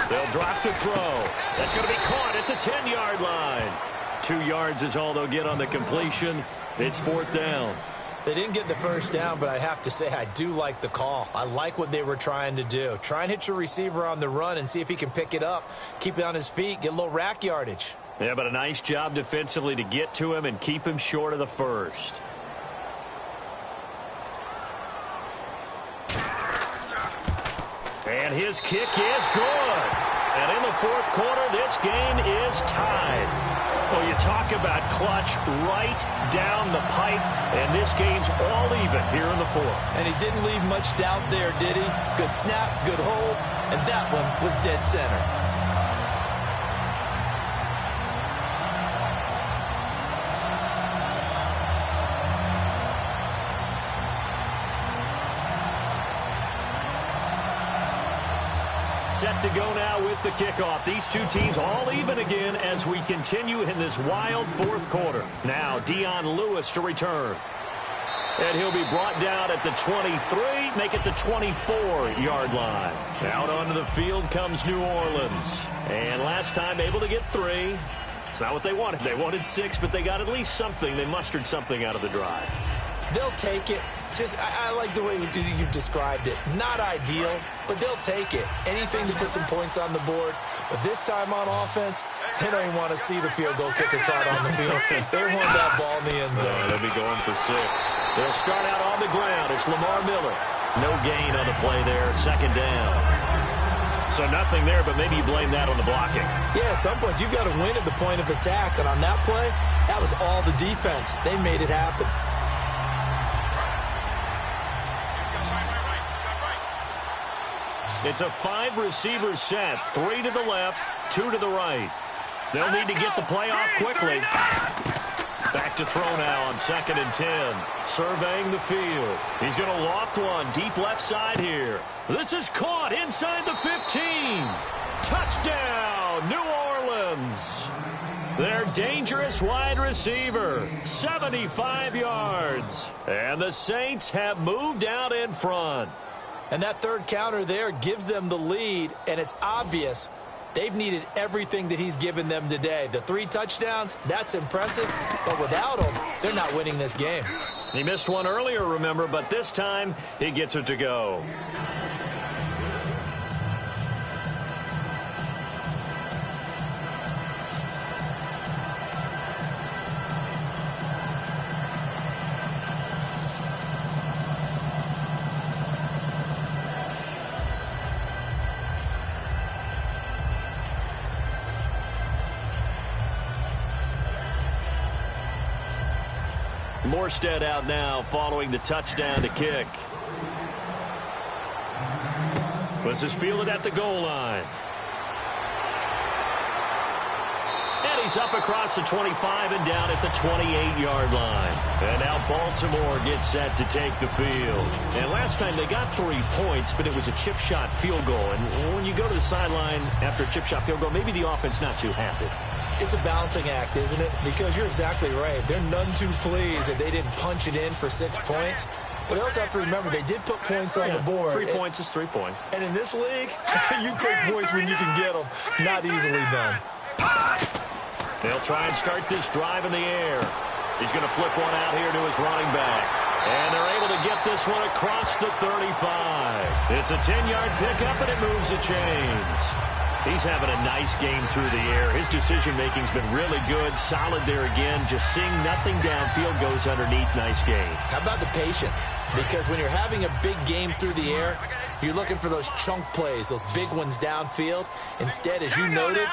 They'll drop to throw. That's going to be caught at the 10-yard line. 2 yards is all they'll get on the completion. It's 4th down. They didn't get the first down, but I have to say I do like the call. I like what they were trying to do. Try and hit your receiver on the run and see if he can pick it up, keep it on his feet, get a little rack yardage. Yeah, but a nice job defensively to get to him and keep him short of the first. And his kick is good. And in the 4th quarter, this game is tied. Well, you talk about clutch right down the pipe, and this game's all even here in the 4th. And he didn't leave much doubt there, did he? Good snap, good hold, and that one was dead center. Set to go now with the kickoff. These two teams all even again as we continue in this wild 4th quarter. Now Dion Lewis to return. And he'll be brought down at the 23, make it the 24-yard line. Out onto the field comes New Orleans. And last time able to get 3. It's not what they wanted. They wanted 6, but they got at least something. They mustered something out of the drive. They'll take it. I like the way you've described it. Not ideal, but they'll take it. Anything to put some points on the board. But this time on offense, they don't even want to see the field goal kicker trot on the field. They want that ball in the end zone. They'll be going for 6. They'll start out on the ground. It's Lamar Miller. No gain on the play there. 2nd down. So nothing there, but maybe you blame that on the blocking. Yeah, at some point you've got to win at the point of attack. And on that play, that was all the defense. They made it happen. It's a 5-receiver set. 3 to the left, 2 to the right. They'll need to get the play off quickly. Back to throw now on 2nd and 10. Surveying the field. He's going to loft one deep left side here. This is caught inside the 15. Touchdown, New Orleans. Their dangerous wide receiver, 75 yards. And the Saints have moved out in front. And that 3rd counter there gives them the lead, and it's obvious they've needed everything that he's given them today. The 3 touchdowns, that's impressive, but without him, they're not winning this game. He missed one earlier, remember, but this time he gets it to go. Morstead out now following the touchdown to kick. This is fielded at the goal line. And he's up across the 25 and down at the 28-yard line. And now Baltimore gets set to take the field. And last time they got 3 points, but it was a chip shot field goal. And when you go to the sideline after a chip shot field goal, maybe the offense not too happy. It's a balancing act, isn't it? Because you're exactly right. They're none too pleased that they didn't punch it in for 6 points. But you also have to remember, they did put points on the board. 3 points is 3 points. And in this league, you take points when you can get them. Not easily done. They'll try and start this drive in the air. He's going to flip one out here to his running back. And they're able to get this one across the 35. It's a 10-yard pickup, and it moves the chains. He's having a nice game through the air. His decision-making's been really good. Solid there again. Just seeing nothing downfield, goes underneath. Nice game. How about the patience? Because when you're having a big game through the air, you're looking for those chunk plays, those big ones downfield. Instead, as you noted,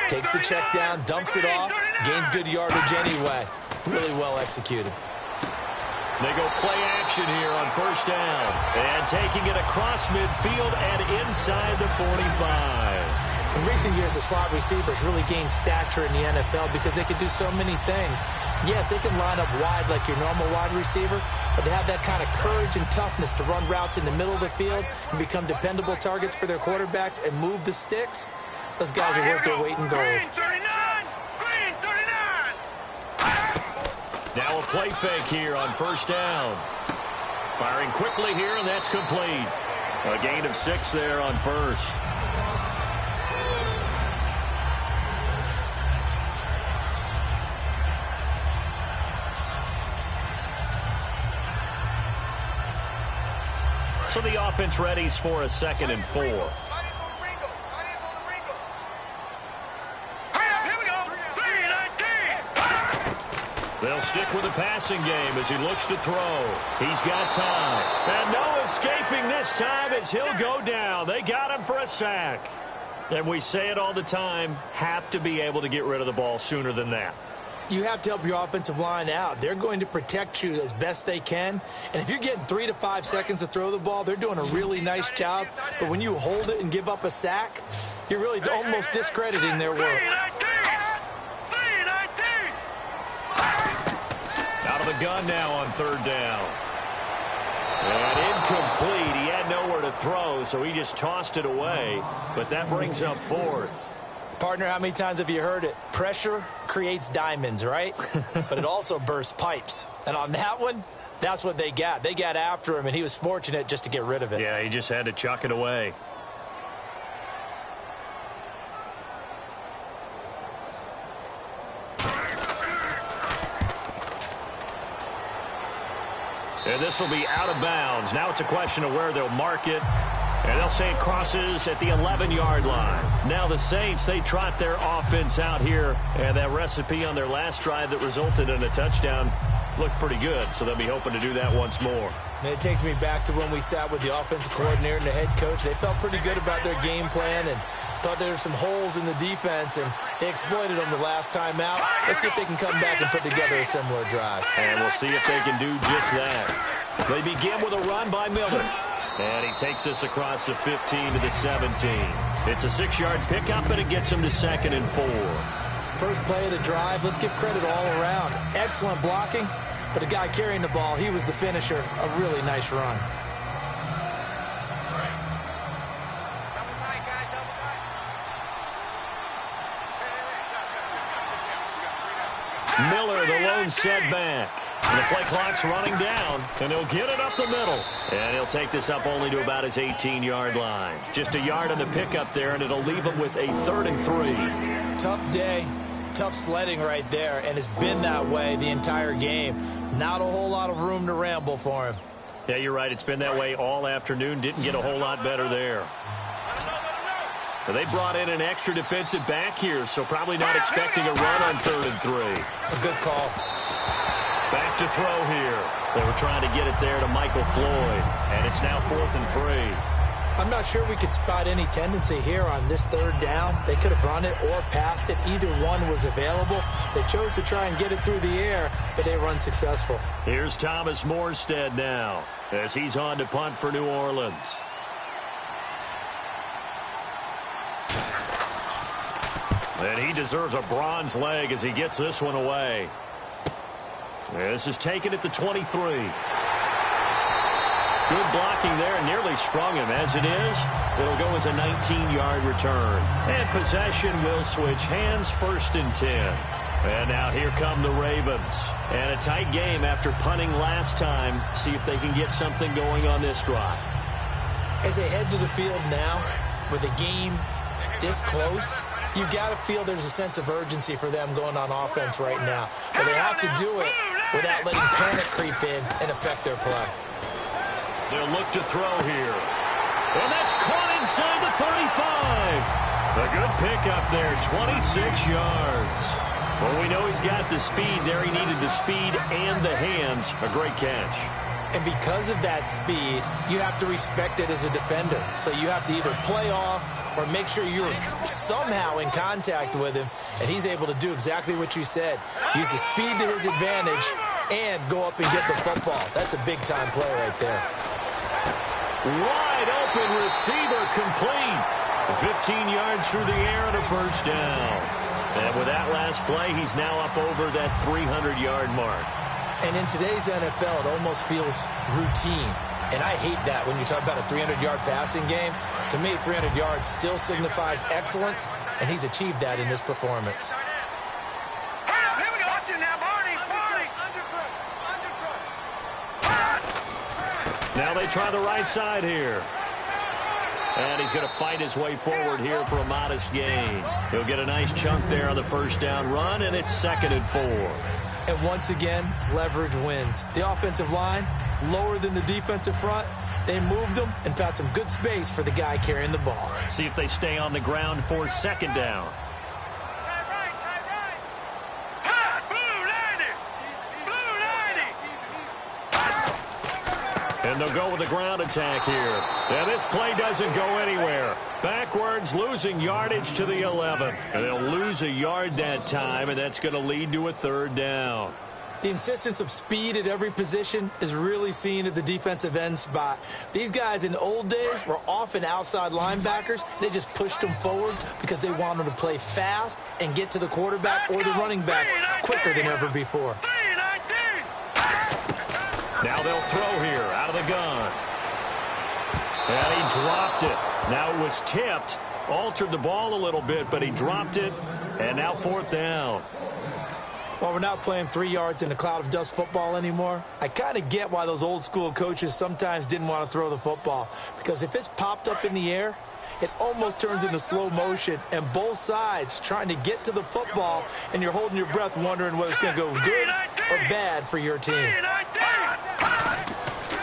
takes the check down, dumps it off, gains good yardage anyway. Really well executed. They go play action here on 1st down. And taking it across midfield and inside the 45. In recent years, the slot receivers really gained stature in the NFL because they can do so many things. Yes, they can line up wide like your normal wide receiver, but to have that kind of courage and toughness to run routes in the middle of the field and become dependable targets for their quarterbacks and move the sticks, those guys are worth their weight in gold. Now a play fake here on 1st down. Firing quickly here, and that's complete. A gain of 6 there on 1st. So the offense readies for a 2nd and 4. They'll stick with the passing game as he looks to throw. He's got time. And no escaping this time as he'll go down. They got him for a sack. And we say it all the time, have to be able to get rid of the ball sooner than that. You have to help your offensive line out. They're going to protect you as best they can. And if you're getting 3 to 5 seconds to throw the ball, they're doing a really nice job. But when you hold it and give up a sack, you're really almost discrediting their work. Out of the gun now on 3rd down. And incomplete. He had nowhere to throw, so he just tossed it away. But that brings up 4th. Partner, how many times have you heard it? Pressure creates diamonds, right? But it also bursts pipes. And on that one, that's what they got. They got after him, and he was fortunate just to get rid of it. Yeah, he just had to chuck it away. And this will be out of bounds. Now it's a question of where they'll mark it. And they'll say it crosses at the 11-yard line. Now the Saints, they trot their offense out here. And that recipe on their last drive that resulted in a touchdown looked pretty good. So they'll be hoping to do that once more. And it takes me back to when we sat with the offensive coordinator and the head coach. They felt pretty good about their game plan and thought there were some holes in the defense, and they exploited them the last time out. Let's see if they can come back and put together a similar drive. And we'll see if they can do just that. They begin with a run by Miller. And he takes this across the 15 to the 17. It's a 6-yard pickup, and it gets him to 2nd and 4. First play of the drive, let's give credit all around. Excellent blocking, but the guy carrying the ball, he was the finisher. A really nice run. Miller, the lone setback. And the play clock's running down, and he'll get it up the middle. And he'll take this up only to about his 18-yard line. Just a yard on the pickup there, and it'll leave him with a 3rd and 3. Tough day, tough sledding right there, and it's been that way the entire game. Not a whole lot of room to ramble for him. Yeah, you're right. It's been that way all afternoon. Didn't get a whole lot better there. They brought in an extra defensive back here, so probably not expecting a run on 3rd and 3. A good call. Back to throw here. They were trying to get it there to Michael Floyd, and it's now 4th and 3. I'm not sure we could spot any tendency here on this 3rd down. They could have run it or passed it. Either one was available. They chose to try and get it through the air, but they were unsuccessful. Here's Thomas Morstead now as he's on to punt for New Orleans. And he deserves a bronze leg as he gets this one away. This is taken at the 23. Good blocking there, and nearly sprung him. As it is, it'll go as a 19-yard return. And possession will switch hands, 1st and 10. And now here come the Ravens. And a tight game after punting last time. See if they can get something going on this drive. As they head to the field now, with the game this close, you've got to feel there's a sense of urgency for them going on offense right now. But they have to do it without letting panic creep in and affect their play. They'll look to throw here. And that's caught inside the 35. A good pickup there, 26 yards. Well, we know he's got the speed there. He needed the speed and the hands. A great catch. And because of that speed, you have to respect it as a defender. So you have to either play off or make sure you're somehow in contact with him, and he's able to do exactly what you said. Use the speed to his advantage and go up and get the football. That's a big-time play right there. Wide open receiver complete. 15 yards through the air and a 1st down. And with that last play, he's now up over that 300-yard mark. And in today's NFL, it almost feels routine. And I hate that when you talk about a 300-yard passing game. To me, 300 yards still signifies excellence, and he's achieved that in this performance. Now they try the right side here. And he's going to fight his way forward here for a modest gain. He'll get a nice chunk there on the 1st down run, and it's 2nd and 4. And once again, leverage wins. The offensive line, lower than the defensive front, They moved him and found some good space for the guy carrying the ball. See if they stay on the ground for second down. And they'll go with the ground attack here. And this play doesn't go anywhere. Backwards, losing yardage to the 11. And they'll lose a yard that time, and that's going to lead to a third down. The insistence of speed at every position is really seen at the defensive end spot. These guys in the old days were often outside linebackers. They just pushed them forward because they wanted to play fast and get to the quarterback or the running backs quicker than ever before. Now they'll throw here out of the gun. And he dropped it. Now it was tipped. Altered the ball a little bit, but he dropped it. And now fourth down. Well, we're not playing 3 yards in a cloud of dust football anymore. I kind of get why those old school coaches sometimes didn't want to throw the football. Because if it's popped up in the air, it almost turns into slow motion. And both sides trying to get to the football, and you're holding your breath wondering whether it's going to go good or bad for your team.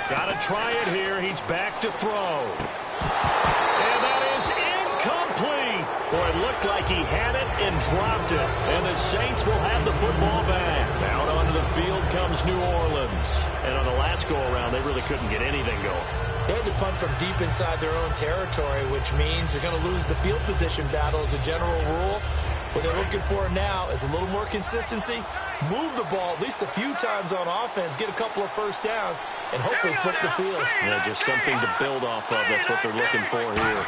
Got to try it here. He's back to throw. And that is incomplete. Boy, it looked like he had it and dropped it. And the Saints will have the football back. Out onto the field comes New Orleans. And on the last go-around, they really couldn't get anything going. They had to punt from deep inside their own territory, which means they're going to lose the field position battle as a general rule. What they're looking for now is a little more consistency, move the ball at least a few times on offense, get a couple of first downs, and hopefully flip the field. Yeah, just something to build off of. That's what they're looking for here.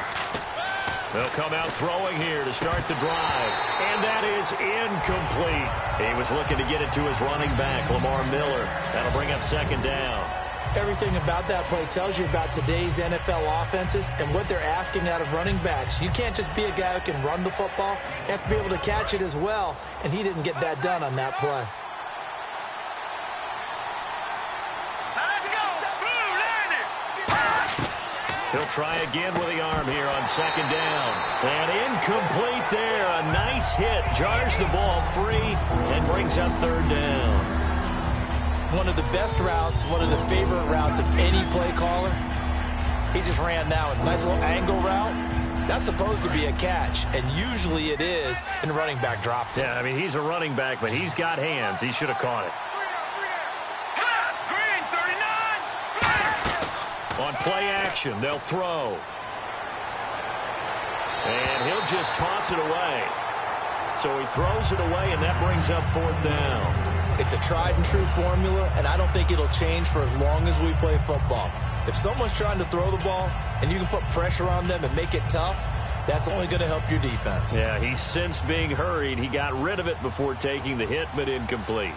They'll come out throwing here to start the drive. And that is incomplete. He was looking to get it to his running back, Lamar Miller. That'll bring up second down. Everything about that play tells you about today's NFL offenses and what they're asking out of running backs. You can't just be a guy who can run the football. You have to be able to catch it as well, and he didn't get that done on that play. He'll try again with the arm here on second down. And incomplete there. A nice hit. Jars the ball free and brings up third down. One of the best routes, one of the favorite routes of any play caller. He just ran that one. Nice little angle route. That's supposed to be a catch, and usually it is, and the running back dropped it. Yeah, I mean, he's a running back, but he's got hands. He should have caught it. On play action, they'll throw. And he'll just toss it away. So he throws it away, and that brings up fourth down. It's a tried-and-true formula, and I don't think it'll change for as long as we play football. If someone's trying to throw the ball and you can put pressure on them and make it tough, that's only going to help your defense. Yeah, he's since being hurried. He got rid of it before taking the hit, but incomplete.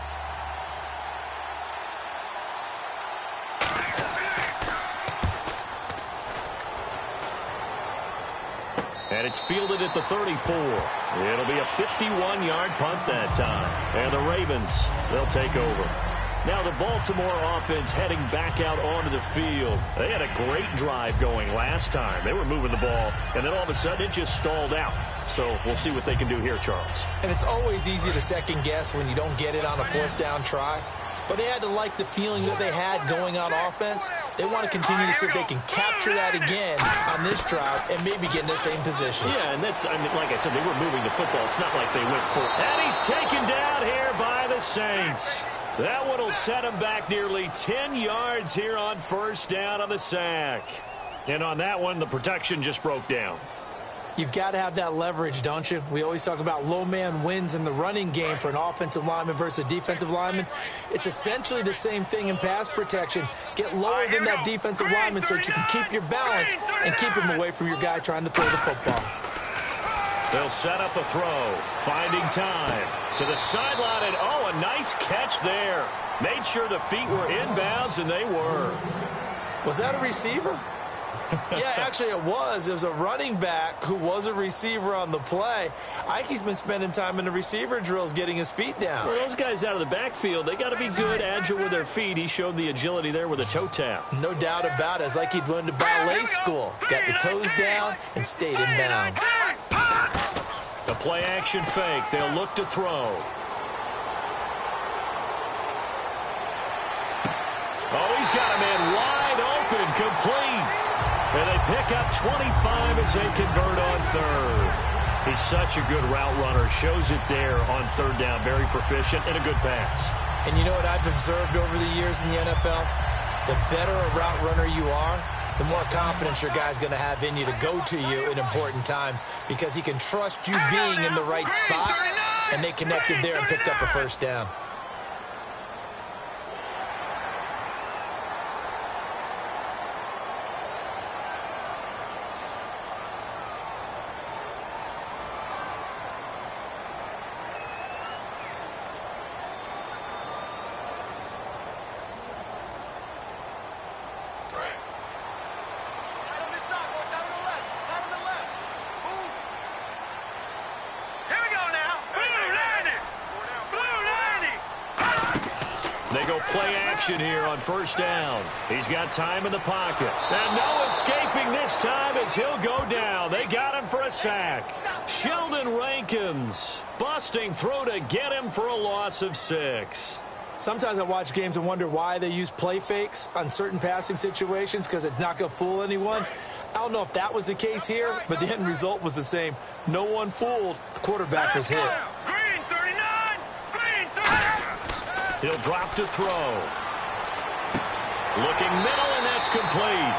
And it's fielded at the 34. It'll be a 51-yard punt that time. And the Ravens, they'll take over. Now the Baltimore offense heading back out onto the field. They had a great drive going last time. They were moving the ball, and then all of a sudden it just stalled out. So we'll see what they can do here, Charles. And it's always easy to second guess when you don't get it on a fourth down try. But they had to like the feeling that they had going on offense. They want to continue to see if they can capture that again on this drive and maybe get in the same position. Yeah, and that's, I mean, like I said, they were moving the football. It's not like they went for it. And he's taken down here by the Saints. That one will set him back nearly 10 yards here on first down on the sack. And on that one, the protection just broke down. You've got to have that leverage, don't you? We always talk about low man wins in the running game for an offensive lineman versus a defensive lineman. It's essentially the same thing in pass protection. Get lower than that defensive lineman so that you can keep your balance and keep him away from your guy trying to throw the football. They'll set up a throw, finding time to the sideline, and oh, a nice catch there. Made sure the feet were inbounds, and they were. Was that a receiver? Yeah, actually it was. It was a running back who was a receiver on the play. I think he's been spending time in the receiver drills getting his feet down. Well, those guys out of the backfield, they got to be good, agile with their feet. He showed the agility there with a toe tap. No doubt about it. It's like he'd went to ballet school. Got the toes down and stayed in bounds. The play action fake. They'll look to throw. Oh, he's got a man wide open. open, complete. And they pick up 25 as they convert on third. He's such a good route runner. Shows it there on third down. Very proficient and a good pass. And you know what I've observed over the years in the NFL? The better a route runner you are, the more confidence your guy's going to have in you to go to you in important times because he can trust you being in the right spot, and they connected there and picked up a first down. Here on first down. He's got time in the pocket. And no escaping this time as he'll go down. They got him for a sack. Sheldon Rankins busting through to get him for a loss of 6. Sometimes I watch games and wonder why they use play fakes on certain passing situations because it's not going to fool anyone. I don't know if that was the case here, but the end result was the same. No one fooled. The quarterback was hit. Green 39! Green 39! He'll drop to throw. Looking middle, and that's complete.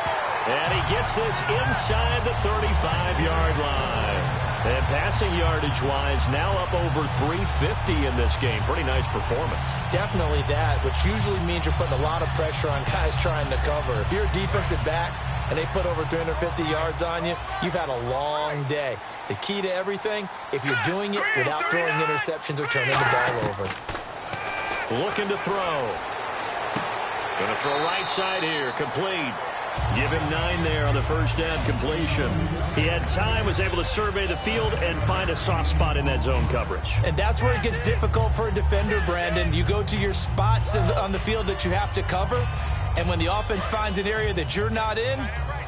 And he gets this inside the 35-yard line. And passing yardage-wise, now up over 350 in this game. Pretty nice performance. Definitely that, which usually means you're putting a lot of pressure on guys trying to cover. If you're a defensive back and they put over 350 yards on you, you've had a long day. The key to everything, if you're doing it without throwing interceptions or turning the ball over. Looking to throw. Going to throw right side here, complete. Give him 9 there on the first down completion. He had time, was able to survey the field and find a soft spot in that zone coverage. And that's where it gets difficult for a defender, Brandon. You go to your spots on the field that you have to cover, and when the offense finds an area that you're not in,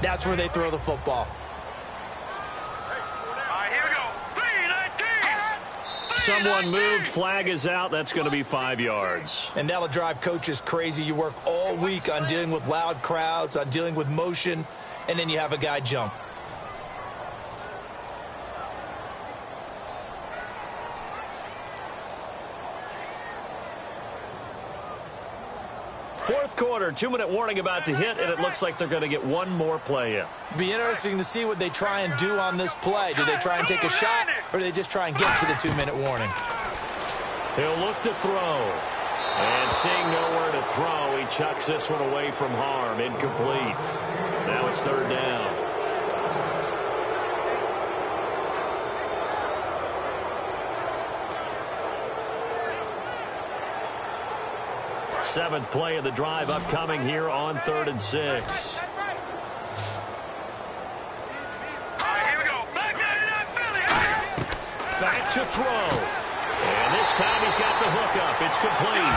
that's where they throw the football. Someone moved, flag is out. That's going to be 5 yards. And that'll drive coaches crazy. You work all week on dealing with loud crowds, on dealing with motion, and then you have a guy jump. Fourth quarter, 2-minute warning about to hit, and it looks like they're going to get one more play in. Be interesting to see what they try and do on this play. Do they try and take a shot, or do they just try and get to the 2-minute warning? He'll look to throw. And seeing nowhere to throw, he chucks this one away from harm. Incomplete. Now it's third down. Seventh play of the drive upcoming here on 3rd and 6. All right, here we go. Back to throw. And this time he's got the hook up. It's complete.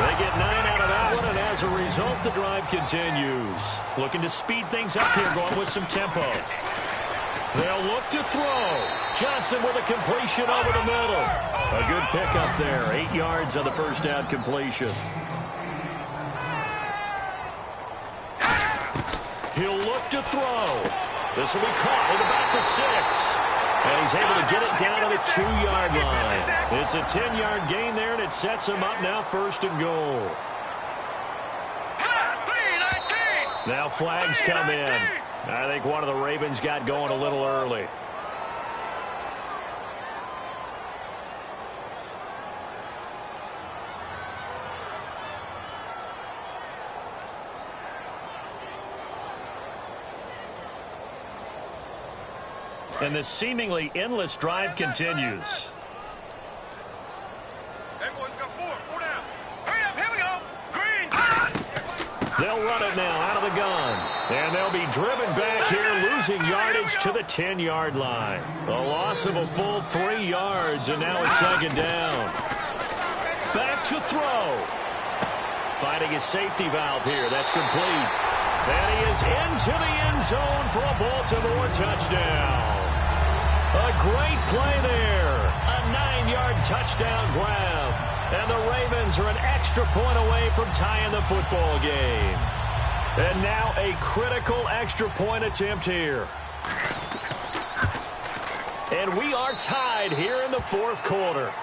They get 9 out of that one, and as a result, the drive continues. Looking to speed things up here, going with some tempo. They'll look to throw. Johnson with a completion over the middle. A good pickup there. 8 yards on the first down completion. He'll look to throw. This will be caught at about the 6. And he's able to get it down to the 2-yard line. It's a 10-yard gain there, and it sets him up now 1st and goal. Now flags come in. I think one of the Ravens got going a little early. And this seemingly endless drive continues. Hey, boys, got 4 down. Hurry up, here we go. Green. They'll run it now out of the gun. And they'll be driven back here, losing yardage to the 10-yard line. A loss of a full 3 yards, and now it's 2nd down. Back to throw. Finding his safety valve here. That's complete. And he is into the end zone for a Baltimore touchdown. A great play there. A 9-yard touchdown grab. And the Ravens are an extra point away from tying the football game. And now a critical extra point attempt here. And we are tied here in the fourth quarter.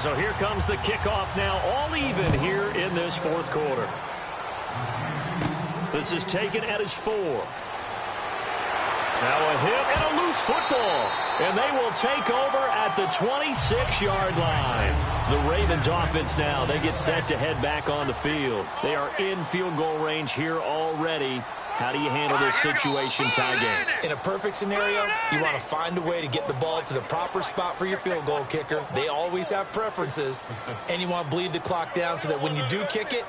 So here comes the kickoff now, all even here in this fourth quarter. This is taken at his 4. Now a hit and a loose football. And they will take over at the 26-yard line. The Ravens offense now, they get set to head back on the field. They are in field goal range here already. How do you handle this situation, tie game? In a perfect scenario, you want to find a way to get the ball to the proper spot for your field goal kicker. They always have preferences. And you want to bleed the clock down so that when you do kick it,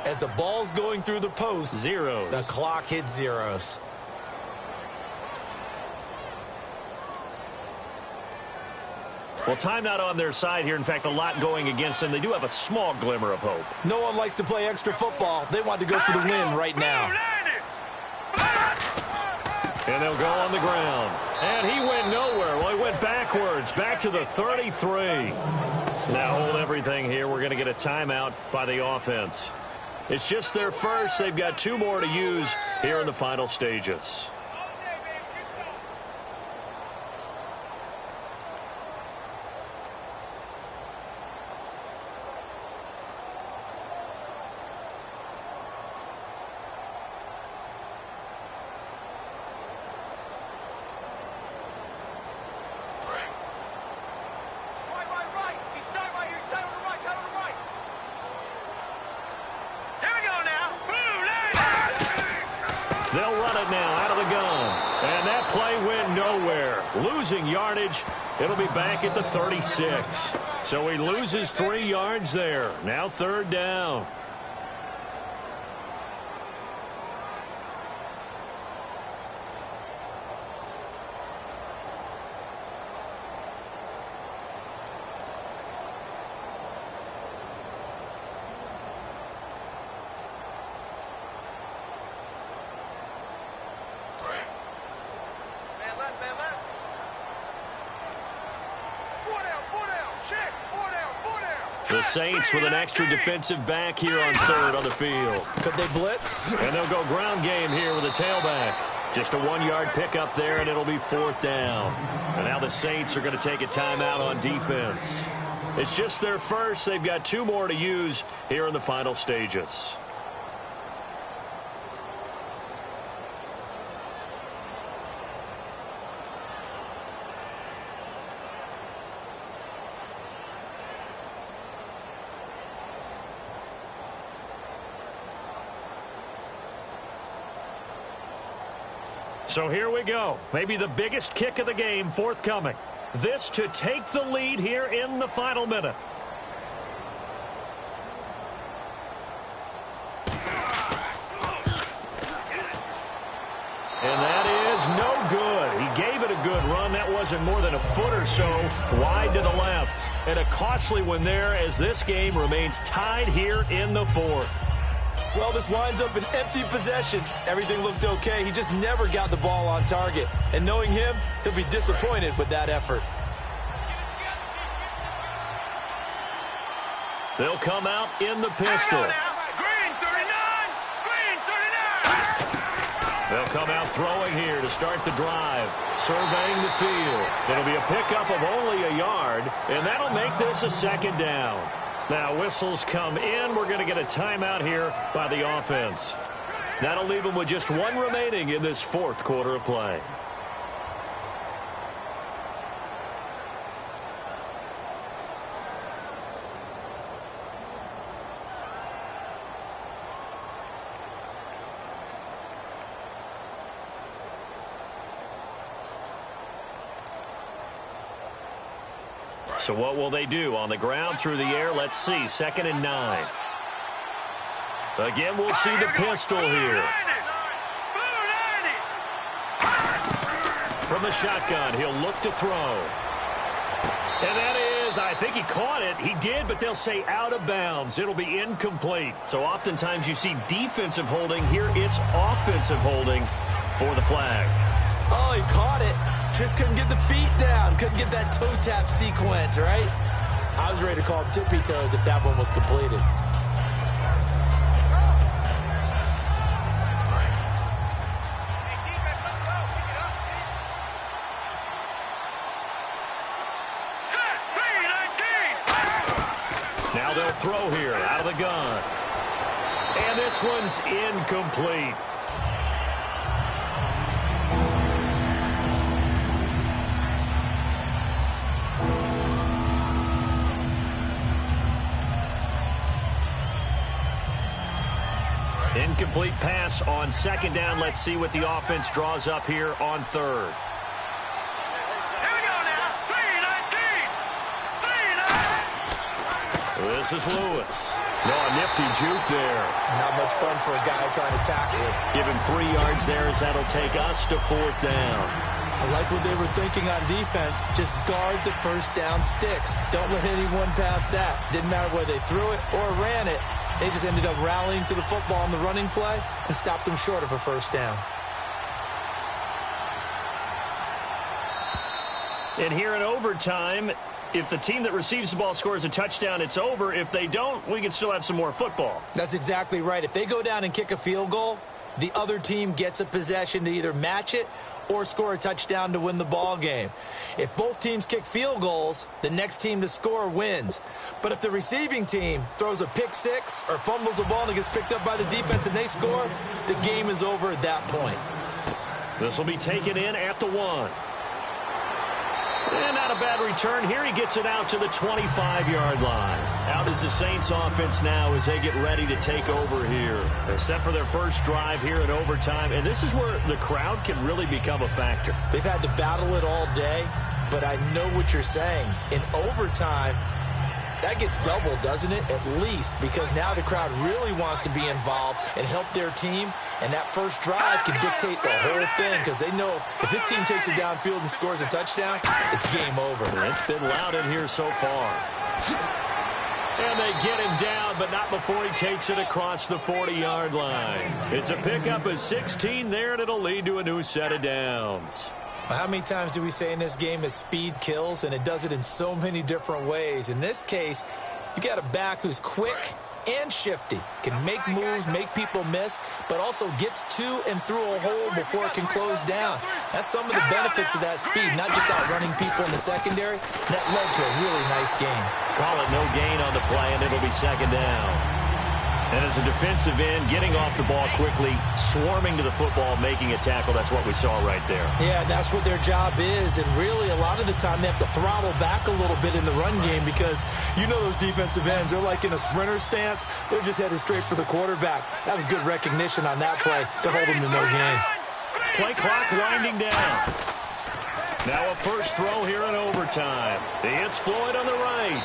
as the ball's going through the post, zeros. The clock hits zeros. Well, timeout on their side here. In fact, a lot going against them. They do have a small glimmer of hope. No one likes to play extra football. They want to go for the win right now. And they'll go on the ground. And he went nowhere. Well, he went backwards, back to the 33. Now hold everything here. We're going to get a timeout by the offense. It's just their first. They've got 2 more to use here in the final stages. They'll run it now out of the gun. And that play went nowhere. Losing yardage. It'll be back at the 36. So he loses 3 yards there. Now 3rd down. The Saints with an extra defensive back here on 3rd on the field. Could they blitz? And they'll go ground game here with a tailback. Just a 1-yard pickup there, and it'll be 4th down. And now the Saints are going to take a timeout on defense. It's just their first. They've got 2 more to use here in the final stages. So here we go. Maybe the biggest kick of the game forthcoming. This to take the lead here in the final minute. And that is no good. He gave it a good run. That wasn't more than a foot or so wide to the left. And a costly one there as this game remains tied here in the 4th. Well, this winds up an empty possession. Everything looked okay. He just never got the ball on target. And knowing him, he'll be disappointed with that effort. They'll come out in the pistol. Green 39! Green 39! They'll come out throwing here to start the drive. Surveying the field. It'll be a pickup of only a yard, and that'll make this a 2nd down. Now whistles come in. We're going to get a timeout here by the offense. That'll leave them with just 1 remaining in this 4th quarter of play. So what will they do? On the ground, through the air, let's see. 2nd and 9. Again, we'll see the pistol here. From the shotgun, he'll look to throw. And that is, I think he caught it. He did, but they'll say out of bounds. It'll be incomplete. So oftentimes you see defensive holding. Here it's offensive holding for the flag. Oh, he caught it. Just couldn't get the feet down. Couldn't get that toe tap sequence, right? I was ready to call him tippy toes if that one was completed. Now they'll throw here out of the gun. And this one's incomplete. Incomplete pass on second down. Let's see what the offense draws up here on third. Here we go now. 3-19. This is Lewis. No, a nifty juke there. Not much fun for a guy trying to tackle it. Give him 3 yards there as that'll take us to fourth down. I like what they were thinking on defense. Just guard the first down sticks. Don't let anyone pass that. Didn't matter whether they threw it or ran it. They just ended up rallying to the football on the running play and stopped them short of a first down. And here in overtime, if the team that receives the ball scores a touchdown, it's over. If they don't, we can still have some more football. That's exactly right. If they go down and kick a field goal, the other team gets a possession to either match it or score a touchdown to win the ball game. If both teams kick field goals, the next team to score wins. But if the receiving team throws a pick six or fumbles the ball and it gets picked up by the defense and they score, the game is over at that point. This will be taken in at the 1. And not a bad return here. He gets it out to the 25-yard line. Out is the Saints offense now as they get ready to take over here. They're set for their first drive here in overtime, and this is where the crowd can really become a factor. They've had to battle it all day, but I know what you're saying. In overtime, that gets doubled, doesn't it? At least, because now the crowd really wants to be involved and help their team, and that first drive can dictate the whole thing because they know if this team takes it downfield and scores a touchdown, it's game over. It's been loud in here so far. And they get him down, but not before he takes it across the 40-yard line. It's a pickup of 16 there, and it'll lead to a new set of downs. How many times do we say in this game that speed kills, and it does it in so many different ways? In this case, you got a back who's quick and shifty, can make moves, make people miss, but also gets to and through a hole before it can close down. That's some of the benefits of that speed, not just outrunning people in the secondary. That led to a really nice game. Call it no gain on the play, and it'll be second down. And as a defensive end, getting off the ball quickly, swarming to the football, making a tackle, that's what we saw right there. Yeah, that's what their job is, and really a lot of the time they have to throttle back a little bit in the run game because you know those defensive ends, they're like in a sprinter stance. They're just headed straight for the quarterback. That was good recognition on that play to hold them to no gain. Play clock winding down. Now a first throw here in overtime. It's Floyd on the right.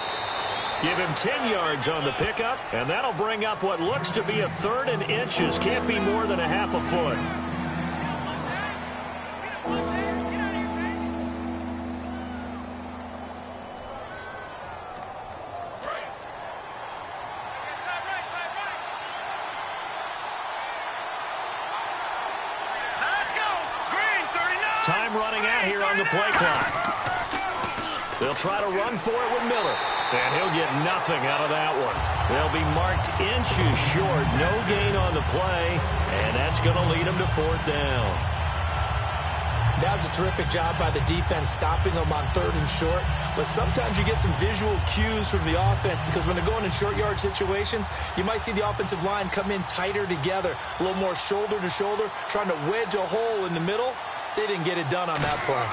Give him 10 yards on the pickup, and that'll bring up what looks to be a 3rd and inches. Can't be more than a half a foot. Let's go. Green 39. Time running out here on the play clock. They'll try to run for it with Miller. And he'll get nothing out of that one. They'll be marked inches short. No gain on the play. And that's going to lead them to fourth down. That was a terrific job by the defense stopping them on 3rd and short. But sometimes you get some visual cues from the offense because when they're going in short yard situations, you might see the offensive line come in tighter together, a little more shoulder to shoulder, trying to wedge a hole in the middle. They didn't get it done on that play.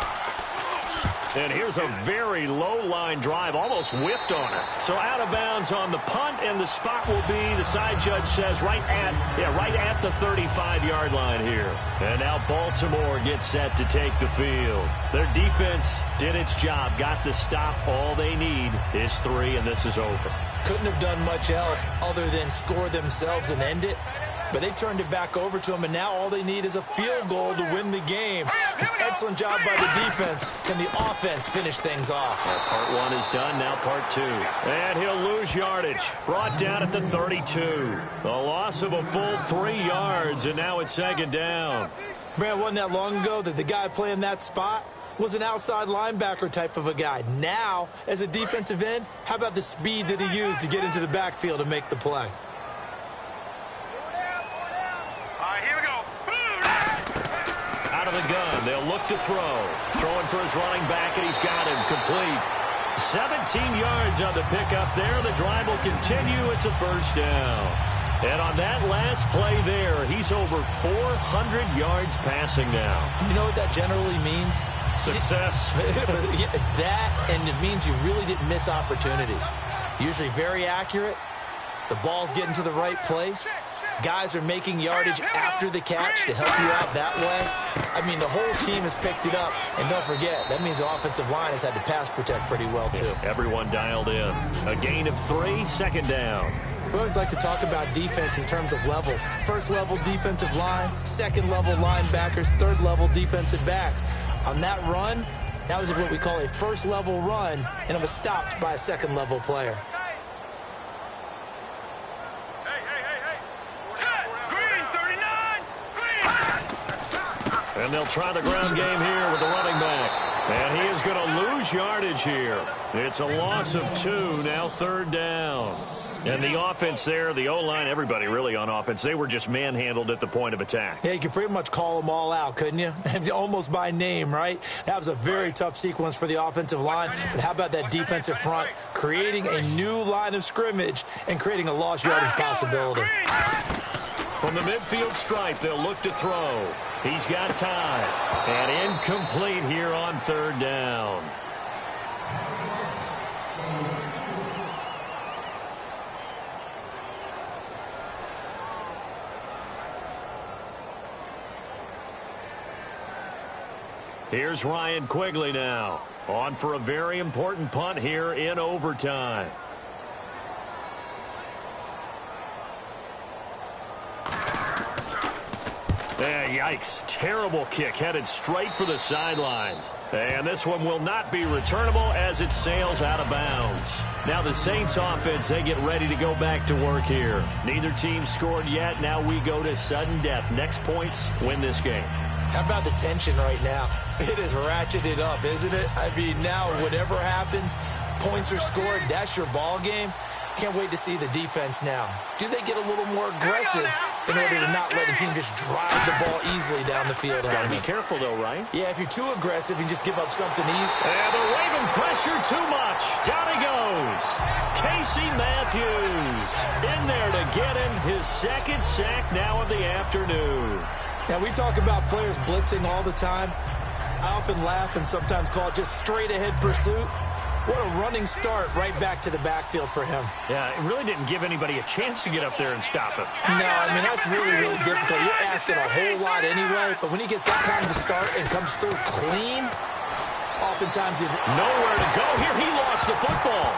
And here's a very low-line drive, almost whiffed on it. So out of bounds on the punt, and the spot will be, the side judge says, right at the 35-yard line here. And now Baltimore gets set to take the field. Their defense did its job, got the stop. All they need is 3, and this is over. Couldn't have done much else other than score themselves and end it. But they turned it back over to them, and now all they need is a field goal to win the game. Excellent job by the defense. Can the offense finish things off? Well, part one is done, now part two. And he'll lose yardage. Brought down at the 32. A loss of a full 3 yards, and now it's second down. Man, wasn't that long ago that the guy playing that spot was an outside linebacker type of a guy. Now, as a defensive end, how about the speed that he used to get into the backfield and make the play? Out of the gun, they'll look to throw. Throwing for his running back, and he's got him complete. 17 yards on the pickup there. The drive will continue. It's a first down. And on that last play there, he's over 400 yards passing now. You know what that generally means? Success. That, and it means you really didn't miss opportunities. Usually very accurate. The ball's getting to the right place. Guys are making yardage after the catch to help you out that way. I mean, the whole team has picked it up. And don't forget, that means the offensive line has had to pass protect pretty well, too. Yeah, everyone dialed in. A gain of 3, second down. We always like to talk about defense in terms of levels. First level defensive line, second level linebackers, third level defensive backs. On that run, that was what we call a first level run, and it was stopped by a second level player. And they'll try the ground game here with the running back. And he is going to lose yardage here. It's a loss of 2, now third down. And the offense there, the O-line, everybody really on offense, they were just manhandled at the point of attack. Yeah, you could pretty much call them all out, couldn't you? Almost by name, right? That was a very tough sequence for the offensive line. But how about that defensive front creating a new line of scrimmage and creating a lost yardage possibility? From the midfield stripe, they'll look to throw. He's got time. And incomplete here on third down. Here's Ryan Quigley now. On for a very important punt here in overtime. Yikes. Terrible kick headed straight for the sidelines. And this one will not be returnable as it sails out of bounds. Now the Saints offense, they get ready to go back to work here. Neither team scored yet. Now we go to sudden death. Next points win this game. How about the tension right now? It is ratcheted up, isn't it? I mean, now whatever happens, points are scored. That's your ball game. Can't wait to see the defense now. Do they get a little more aggressive in order to not let a team just drive the ball easily down the field? Got to be careful, though, right? Yeah, if you're too aggressive and just give up something easy. And they're waving pressure too much. Down he goes. Casey Matthews in there to get him his second sack now of the afternoon. Now, we talk about players blitzing all the time. I often laugh and sometimes call it just straight-ahead pursuit. What a running start right back to the backfield for him. Yeah, it really didn't give anybody a chance to get up there and stop him. No, I mean, that's really, really difficult. You're asking a whole lot anyway, but when he gets that kind of a start and comes through clean, oftentimes nowhere to go here. He lost the football.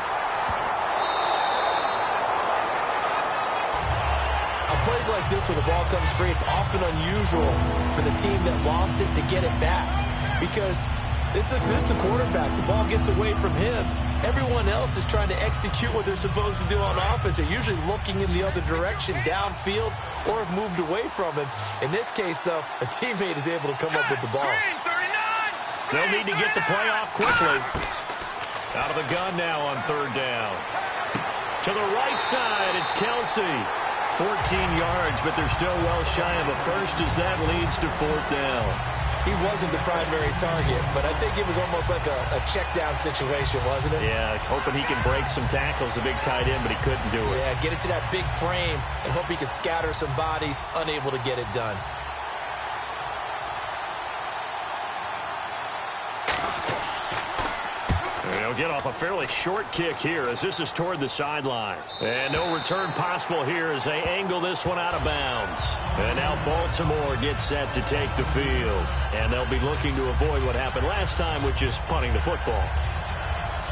On plays like this where the ball comes free, it's often unusual for the team that lost it to get it back because this is the quarterback. The ball gets away from him. Everyone else is trying to execute what they're supposed to do on offense. They're usually looking in the other direction, downfield, or have moved away from him. In this case, though, a teammate is able to come up with the ball. They'll need to get the play off quickly. Out of the gun now on third down. To the right side, it's Kelsey. 14 yards, but they're still well shy of a first as that leads to fourth down. He wasn't the primary target, but I think it was almost like a check-down situation, wasn't it? Yeah, hoping he can break some tackles, a big tight end, but he couldn't do it. Yeah, get it to that big frame and hope he can scatter some bodies, unable to get it done. They'll get off a fairly short kick here as this is toward the sideline. And no return possible here as they angle this one out of bounds. And now Baltimore gets set to take the field. And they'll be looking to avoid what happened last time, which is punting the football.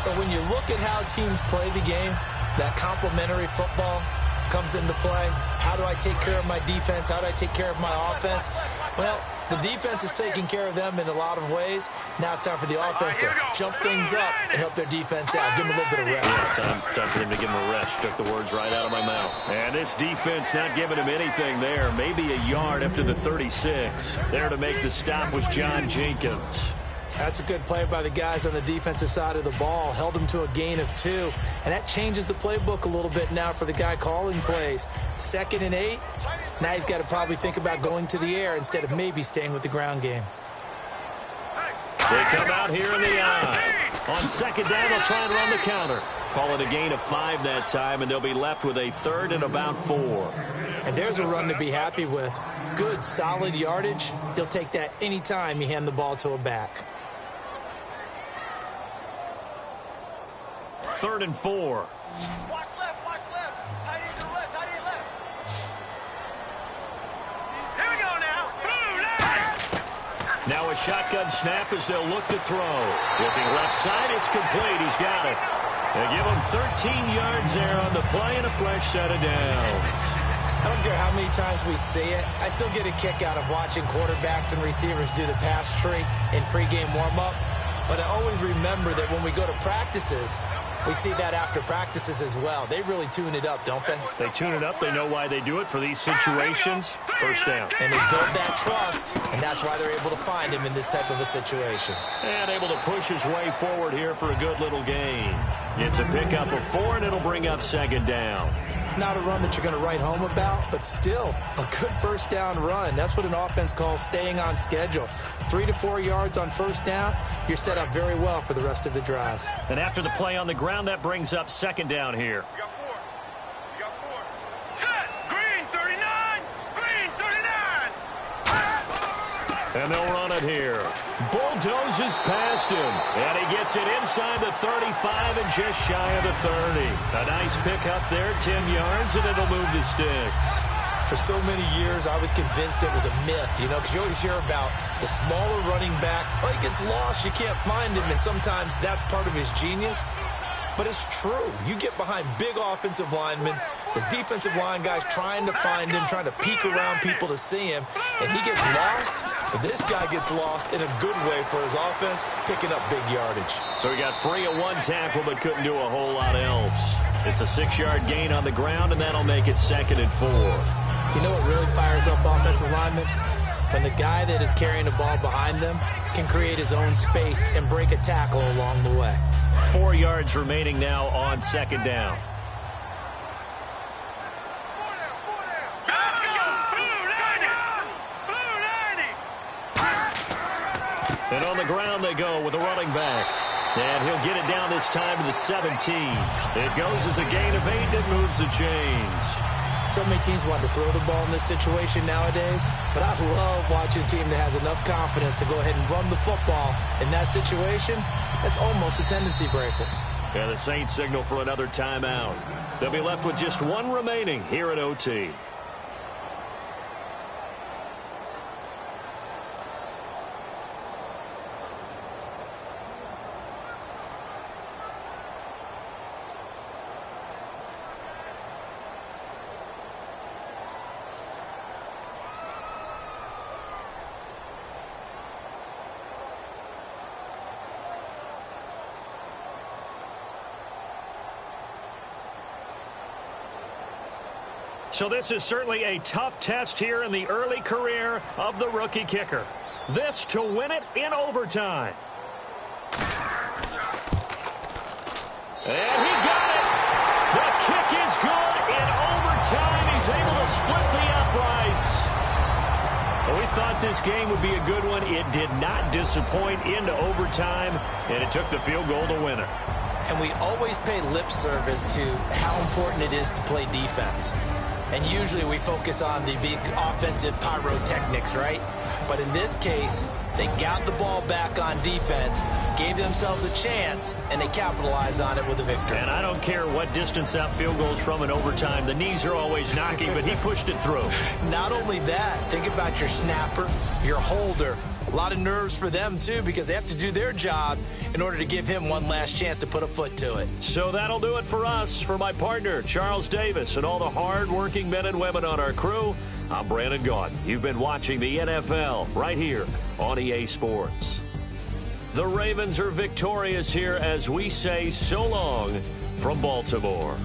But when you look at how teams play the game, that complementary football comes into play. How do I take care of my defense? How do I take care of my offense? Well, The defense is taking care of them in a lot of ways. Now it's time for the offense to jump things up and help their defense out. Give them a little bit of rest. Yeah, time for them to give them a rest. Took the words right out of my mouth. And this defense not giving him anything there. Maybe a yard up to the 36. There to make the stop was John Jenkins. That's a good play by the guys on the defensive side of the ball. Held them to a gain of 2. And that changes the playbook a little bit now for the guy calling plays. 2nd and 8. Now he's got to probably think about going to the air instead of maybe staying with the ground game. They come out here in the eye. On 2nd down, they'll try and run the counter. Call it a gain of 5 that time, and they'll be left with a 3rd and about 4. And there's a run to be happy with. Good, solid yardage. He'll take that anytime you hand the ball to a back. 3rd and 4. Watch left, watch left. Tight end to the left, tight end left. Here we go now. Blue line. Now a shotgun snap as they'll look to throw. Looking left side, it's complete. He's got it. They give him 13 yards there on the play and a fresh set of downs. I don't care how many times we see it. I still get a kick out of watching quarterbacks and receivers do the pass tree in pregame warm-up. But I always remember that when we go to practices, we see that after practices as well. They really tune it up, don't they? They tune it up. They know why they do it for these situations. First down. And they build that trust, and that's why they're able to find him in this type of a situation. And able to push his way forward here for a good little gain. It's a pickup of 4, and it'll bring up 2nd down. Not a run that you're going to write home about, but still a good first down run. That's what an offense calls staying on schedule. 3 to 4 yards on first down, you're set up very well for the rest of the drive. And after the play on the ground, that brings up 2nd down here. You got 4. You got 4. Set. Green 39. Green 39. And they'll run it here. Bulldozes past him. And he gets it inside the 35 and just shy of the 30. A nice pick up there, 10 yards, and it'll move the sticks. For so many years, I was convinced it was a myth, because you always hear about the smaller running back. Oh, he gets lost, you can't find him, and sometimes that's part of his genius. But it's true. You get behind big offensive linemen, the defensive line guys trying to find him, trying to peek around people to see him, and he gets lost. But this guy gets lost in a good way for his offense, picking up big yardage. So he got free of 1 tackle, but couldn't do a whole lot else. It's a 6-yard gain on the ground, and that'll make it 2nd and 4. You know what really fires up offensive linemen? When the guy that is carrying the ball behind them can create his own space and break a tackle along the way. 4 yards remaining now on 2nd down. Let's go. Blue 90. Blue 90. And on the ground they go with a running back. And he'll get it down this time to the 17. It goes as a gain of 8 that moves the chains. So many teams want to throw the ball in this situation nowadays, but I love watching a team that has enough confidence to go ahead and run the football in that situation. That's almost a tendency breaker. Yeah, the Saints signal for another timeout. They'll be left with just 1 remaining here at OT. So this is certainly a tough test here in the early career of the rookie kicker. This to win it in overtime. And he got it. The kick is good in overtime. He's able to split the uprights. Well, we thought this game would be a good one. It did not disappoint into overtime, and it took the field goal to win it. And we always pay lip service to how important it is to play defense. And usually we focus on the big offensive pyrotechnics, right? But in this case, they got the ball back on defense, gave themselves a chance, and they capitalized on it with a victory. And I don't care what distance that field goes from in overtime. The knees are always knocking, but he pushed it through. Not only that, think about your snapper, your holder, A lot of nerves for them, too, because they have to do their job in order to give him one last chance to put a foot to it. So that'll do it for us. For my partner, Charles Davis, and all the hard-working men and women on our crew, I'm Brandon Gaudin. You've been watching the NFL right here on EA Sports. The Ravens are victorious here as we say so long from Baltimore.